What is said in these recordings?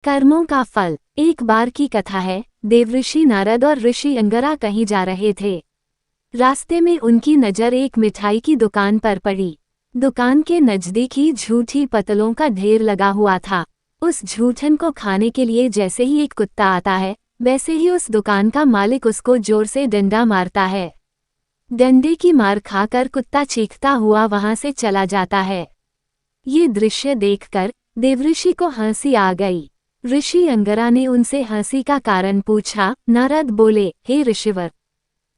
कर्मों का फल। एक बार की कथा है। देवऋषि नारद और ऋषि अंगरा कहीं जा रहे थे। रास्ते में उनकी नज़र एक मिठाई की दुकान पर पड़ी। दुकान के नज़दीक ही झूठी पतलों का ढेर लगा हुआ था। उस झूठन को खाने के लिए जैसे ही एक कुत्ता आता है, वैसे ही उस दुकान का मालिक उसको जोर से डंडा मारता है। डंडे की मार खाकर कुत्ता चीखता हुआ वहां से चला जाता है। ये दृश्य देखकर देवऋषि को हंसी आ गई। ऋषि अंगरा ने उनसे हंसी का कारण पूछा। नारद बोले, हे ऋषिवर,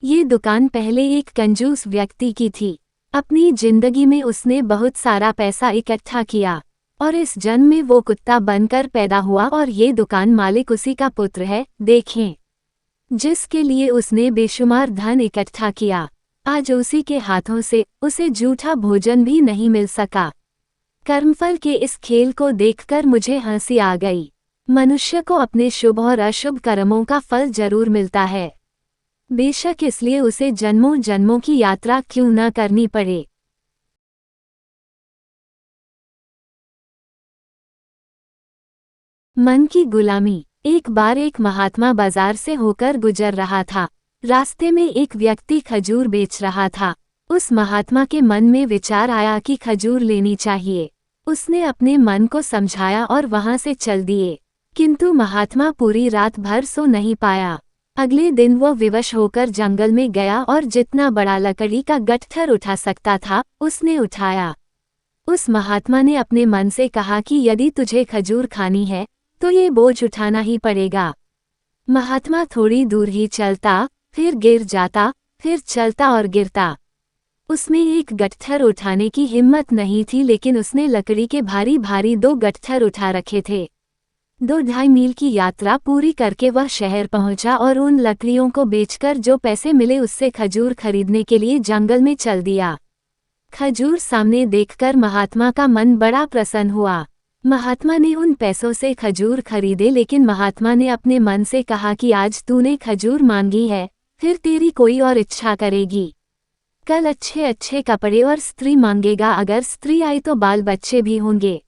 ये दुकान पहले एक कंजूस व्यक्ति की थी। अपनी जिंदगी में उसने बहुत सारा पैसा इकट्ठा किया और इस जन्म में वो कुत्ता बनकर पैदा हुआ और ये दुकान मालिक उसी का पुत्र है। देखें, जिसके लिए उसने बेशुमार धन इकट्ठा किया, आज उसी के हाथों से उसे झूठा भोजन भी नहीं मिल सका। कर्मफल के इस खेल को देखकर मुझे हंसी आ गई। मनुष्य को अपने शुभ और अशुभ कर्मों का फल जरूर मिलता है, बेशक इसलिए उसे जन्मों जन्मों की यात्रा क्यों न करनी पड़े। मन की गुलामी। एक बार एक महात्मा बाजार से होकर गुजर रहा था। रास्ते में एक व्यक्ति खजूर बेच रहा था। उस महात्मा के मन में विचार आया कि खजूर लेनी चाहिए। उसने अपने मन को समझाया और वहां से चल दिए, किंतु महात्मा पूरी रात भर सो नहीं पाया। अगले दिन वो विवश होकर जंगल में गया और जितना बड़ा लकड़ी का गट्ठर उठा सकता था, उसने उठाया। उस महात्मा ने अपने मन से कहा कि यदि तुझे खजूर खानी है तो ये बोझ उठाना ही पड़ेगा। महात्मा थोड़ी दूर ही चलता, फिर गिर जाता, फिर चलता और गिरता। उसमें एक गट्ठर उठाने की हिम्मत नहीं थी, लेकिन उसने लकड़ी के भारी भारी 2 गट्ठर उठा रखे थे। 2-2.5 मील की यात्रा पूरी करके वह शहर पहुंचा और उन लकड़ियों को बेचकर जो पैसे मिले उससे खजूर खरीदने के लिए जंगल में चल दिया। खजूर सामने देखकर महात्मा का मन बड़ा प्रसन्न हुआ। महात्मा ने उन पैसों से खजूर खरीदे, लेकिन महात्मा ने अपने मन से कहा कि आज तूने खजूर मांगी है, फिर तेरी कोई और इच्छा करेगी। कल अच्छे अच्छे कपड़े और स्त्री मांगेगा, अगर स्त्री आई तो बाल बच्चे भी होंगे,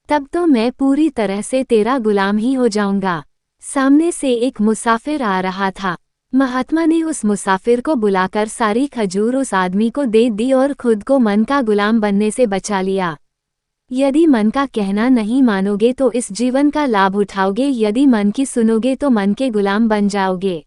तब तो मैं पूरी तरह से तेरा गुलाम ही हो जाऊंगा। सामने से एक मुसाफिर आ रहा था। महात्मा ने उस मुसाफिर को बुलाकर सारी खजूर उस आदमी को दे दी और खुद को मन का गुलाम बनने से बचा लिया। यदि मन का कहना नहीं मानोगे तो इस जीवन का लाभ उठाओगे, यदि मन की सुनोगे तो मन के गुलाम बन जाओगे।